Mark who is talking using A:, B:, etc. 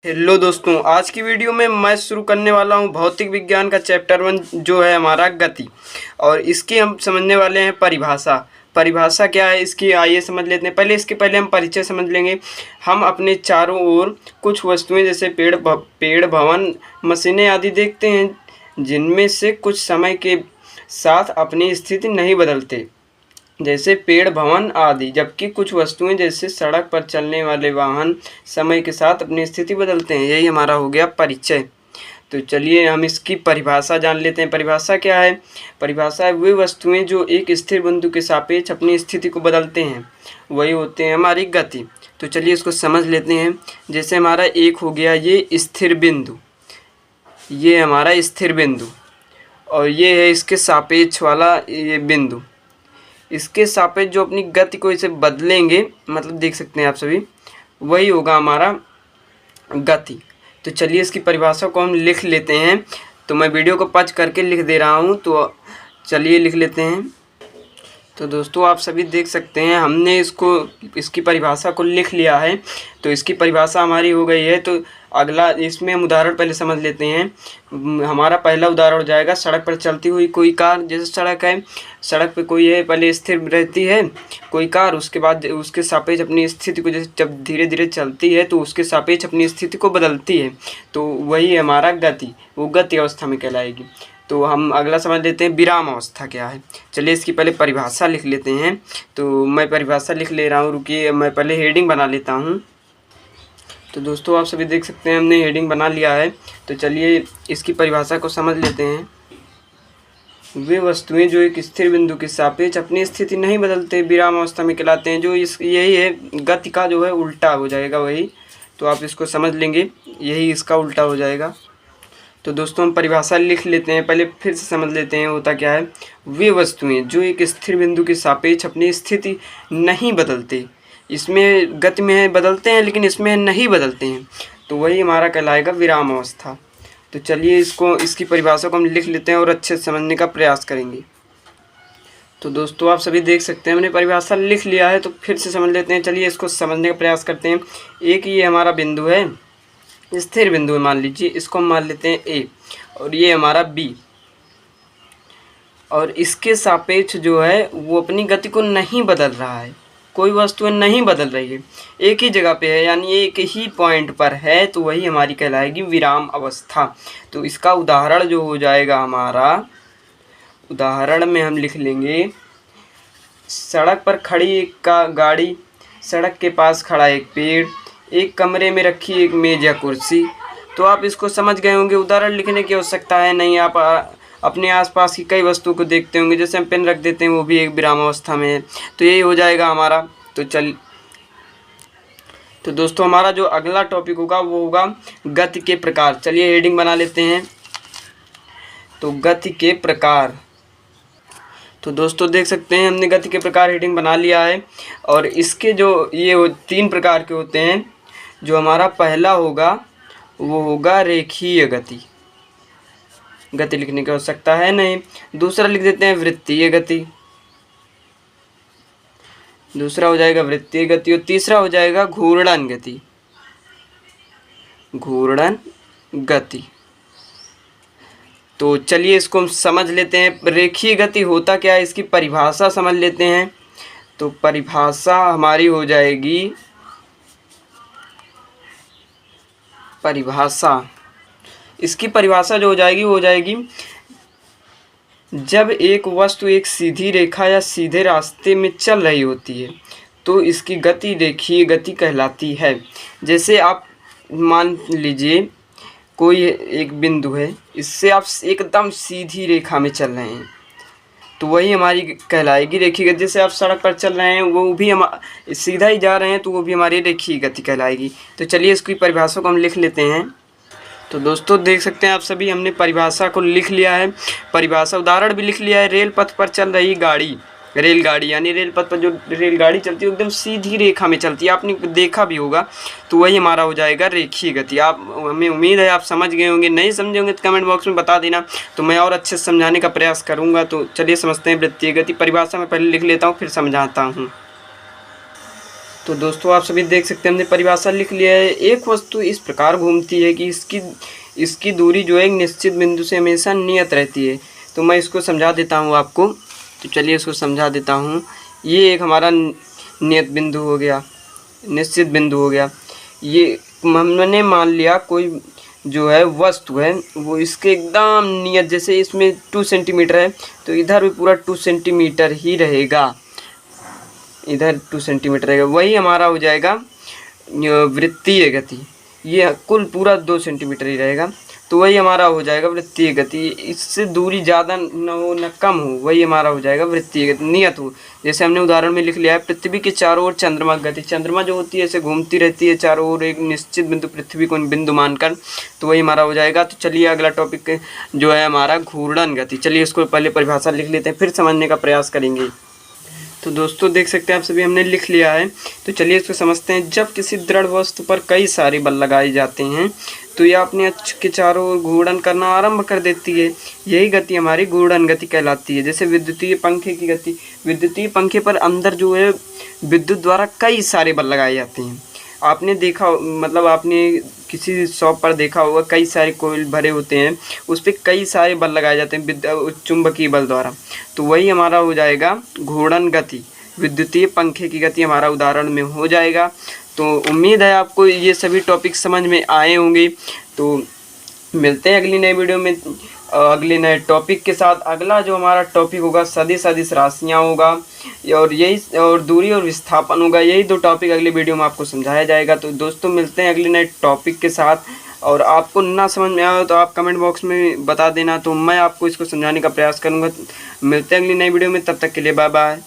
A: Hello दोस्तों, आज की वीडियो में मैं शुरू करने वाला हूं भौतिक विज्ञान का चैप्टर 1 जो है हमारा गति। और इसकी हम समझने वाले हैं परिभाषा। परिभाषा क्या है इसकी, आइए समझ लेते हैं। इसके पहले हम परिचय समझ लेंगे। हम अपने चारों ओर कुछ वस्तुएं जैसे पेड़, भवन, मशीनें आदि देखते हैं जिनमें से कुछ समय के साथ अपनी स्थिति नहीं बदलते, जैसे पेड़, भवन आदि। जबकि कुछ वस्तुएं जैसे सड़क पर चलने वाले वाहन समय के साथ अपनी स्थिति बदलते हैं। यही हमारा हो गया परिचय। तो चलिए हम इसकी परिभाषा जान लेते हैं। परिभाषा क्या है? परिभाषा है वे वस्तुएं जो एक स्थिर बिंदु के सापेक्ष अपनी स्थिति को बदलते हैं, वही होते हैं हमारी गति। तो चलिए इसको समझ लेते हैं। जैसे हमारा एक हो गया ये स्थिर बिंदु, ये हमारा स्थिर बिंदु, और ये है इसके सापेक्ष वाला ये बिंदु। इसके सापेक्ष जो अपनी गति को इसे बदलेंगे, मतलब देख सकते हैं आप सभी, वही होगा हमारा गति। तो चलिए इसकी परिभाषा को हम लिख लेते हैं। तो मैं वीडियो को पॉज करके लिख दे रहा हूँ, तो चलिए लिख लेते हैं। तो दोस्तों आप सभी देख सकते हैं हमने इसकी परिभाषा को लिख लिया है। तो इसकी परिभाषा हमारी हो गई है। तो अगला इसमें हम उदाहरण पहले समझ लेते हैं। हमारा पहला उदाहरण हो जाएगा सड़क पर चलती हुई कोई कार। जैसे सड़क है, सड़क पे कोई है, पहले स्थिर रहती है कोई कार, उसके बाद उसके सापेक्ष अपनी स्थिति को, जैसे जब धीरे धीरे चलती है तो उसके सापेक्ष अपनी स्थिति को बदलती है। तो वही हमारा गति, वो गति अवस्था में कहलाएगी। तो हम अगला समझ लेते हैं विराम अवस्था क्या है। चलिए इसकी पहले परिभाषा लिख लेते हैं। तो मैं परिभाषा लिख ले रहा हूँ, रुकिए मैं पहले हेडिंग बना लेता हूँ। तो दोस्तों आप सभी देख सकते हैं हमने हेडिंग बना लिया है। तो चलिए इसकी परिभाषा को समझ लेते हैं। वे वस्तुएं जो एक स्थिर बिंदु के सापेक्ष अपनी स्थिति नहीं बदलते विराम अवस्था में कहलाते हैं। जो यही है गति का जो है उल्टा हो जाएगा वही। तो आप इसको समझ लेंगे, यही इसका उल्टा हो जाएगा। तो दोस्तों हम परिभाषा लिख लेते हैं, पहले फिर से समझ लेते हैं होता क्या है। वे वस्तुएं जो एक स्थिर बिंदु के सापेक्ष अपनी स्थिति नहीं बदलते, इसमें गति में बदलते हैं लेकिन इसमें नहीं बदलते हैं, तो वही हमारा कहलाएगा विराम अवस्था। तो चलिए इसकी परिभाषा को हम लिख लेते हैं और अच्छे से समझने का प्रयास करेंगे। तो दोस्तों आप सभी देख सकते हैं हमने परिभाषा लिख लिया है। तो फिर से समझ लेते हैं। चलिए इसको समझने का प्रयास करते हैं। एक ये हमारा बिंदु है, स्थिर बिंदु है, मान लीजिए इसको हम मान लेते हैं ए, और ये हमारा बी, और इसके सापेक्ष जो है वो अपनी गति को नहीं बदल रहा है, कोई वस्तु नहीं बदल रही है, एक ही जगह पे है, यानी एक ही पॉइंट पर है, तो वही हमारी कहलाएगी विराम अवस्था। तो इसका उदाहरण जो हो जाएगा हमारा, उदाहरण में हम लिख लेंगे सड़क पर खड़ी एक गाड़ी, सड़क के पास खड़ा एक पेड़, एक कमरे में रखी एक मेज या कुर्सी। तो आप इसको समझ गए होंगे। उदाहरण लिखने की आवश्यकता है नहीं, आप अपने आसपास की कई वस्तुओं को देखते होंगे, जैसे हम पेन रख देते हैं वो भी एक विराम अवस्था में है। तो यही हो जाएगा हमारा। तो दोस्तों हमारा जो अगला टॉपिक होगा वो होगा गति के प्रकार। चलिए हेडिंग बना लेते हैं। तो गति के प्रकार। तो दोस्तों देख सकते हैं हमने गति के प्रकार हेडिंग बना लिया है। और इसके जो ये 3 प्रकार के होते हैं। जो हमारा पहला होगा वो होगा रेखीय गति, गति लिखने की आवश्यकता है नहीं। दूसरा लिख देते हैं वृत्तीय गति, दूसरा हो जाएगा वृत्तीय गति, और तीसरा हो जाएगा घूर्णन गति, घूर्णन गति। तो चलिए इसको हम समझ लेते हैं। रेखीय गति होता क्या है, इसकी परिभाषा समझ लेते हैं। तो परिभाषा हमारी हो जाएगी, इसकी परिभाषा जो हो जाएगी वो हो जाएगी जब एक वस्तु एक सीधी रेखा या सीधे रास्ते में चल रही होती है तो इसकी गति रेखीय गति कहलाती है। जैसे आप मान लीजिए कोई एक बिंदु है, इससे आप एकदम सीधी रेखा में चल रहे हैं, तो वही हमारी कहलाएगी रेखीय गति। जैसे आप सड़क पर चल रहे हैं वो भी हम सीधा ही जा रहे हैं, तो वो भी हमारी रेखीय गति कहलाएगी। तो चलिए इसकी परिभाषा को हम लिख लेते हैं। तो दोस्तों देख सकते हैं आप सभी हमने परिभाषा को लिख लिया है। परिभाषा उदाहरण भी लिख लिया है। रेल पथ पर चल रही गाड़ी, रेलगाड़ी, यानी रेल पथ पर जो रेलगाड़ी चलती है एकदम सीधी रेखा में चलती है, आपने देखा भी होगा, तो वही हमारा हो जाएगा रेखीय गति। हमें उम्मीद है आप समझ गए होंगे। नहीं समझे होंगे तो कमेंट बॉक्स में बता देना, तो मैं और अच्छे से समझाने का प्रयास करूँगा। तो चलिए समझते हैं वृत्तीय गति। परिभाषा में पहले लिख लेता हूँ फिर समझाता हूँ। तो दोस्तों आप सभी देख सकते हैं हमने परिभाषा लिख लिया है। एक वस्तु इस प्रकार घूमती है कि इसकी दूरी जो है एक निश्चित बिंदु से हमेशा नियत रहती है। तो मैं इसको समझा देता हूँ आपको। तो चलिए इसको समझा देता हूँ। ये एक हमारा नियत बिंदु हो गया, निश्चित बिंदु हो गया। ये हमने मान लिया कोई जो है वस्तु है वो इसके एकदम नियत, जैसे इसमें 2 सेंटीमीटर है तो इधर भी पूरा 2 सेंटीमीटर ही रहेगा, इधर 2 सेंटीमीटर रहेगा। वही हमारा हो जाएगा वृत्तीय गति। ये कुल पूरा 2 सेंटीमीटर ही रहेगा, तो वही हमारा हो जाएगा वृत्तीय गति। इससे दूरी ज़्यादा न हो न कम हो, वही हमारा हो जाएगा वृत्तीय गति, नियत हो। जैसे हमने उदाहरण में लिख लिया है, पृथ्वी के चारों ओर चंद्रमा की गति। चंद्रमा जो होती है ऐसे घूमती रहती है चारों ओर एक निश्चित बिंदु, पृथ्वी को बिंदु मानकर, तो वही हमारा हो जाएगा। तो चलिए अगला टॉपिक जो है हमारा घूर्णन गति। चलिए इसको पहले परिभाषा लिख लेते हैं, फिर समझने का प्रयास करेंगे। तो दोस्तों देख सकते हैं आप सभी हमने लिख लिया है। तो चलिए इसको समझते हैं। जब किसी दृढ़ वस्तु पर कई सारे बल लगाए जाते हैं तो यह अपने अक्ष के चारों ओर घूर्णन करना आरंभ कर देती है। यही गति हमारी घूर्णन गति कहलाती है। जैसे विद्युतीय पंखे की गति, विद्युतीय पंखे पर अंदर जो है विद्युत द्वारा कई सारे बल लगाए जाते हैं। आपने देखा, मतलब आपने किसी शॉप पर देखा होगा, कई सारे कोयल भरे होते हैं, उस पर कई सारे बल लगाए जाते हैं चुंबकीय बल द्वारा। तो वही हमारा हो जाएगा घूर्णन गति। विद्युतीय पंखे की गति हमारा उदाहरण में हो जाएगा। तो उम्मीद है आपको ये सभी टॉपिक समझ में आए होंगे। तो मिलते हैं अगली नई वीडियो में अगले नए टॉपिक के साथ। अगला जो हमारा टॉपिक होगा सदिश अदिश राशियाँ होगा, और दूरी और विस्थापन होगा। यही 2 टॉपिक अगली वीडियो में आपको समझाया जाएगा। तो दोस्तों मिलते हैं अगले नए टॉपिक के साथ। और आपको ना समझ में आया तो आप कमेंट बॉक्स में बता देना, तो मैं आपको इसको समझाने का प्रयास करूँगा। मिलते हैं अगली नई वीडियो में, तब तक के लिए बाय बाय।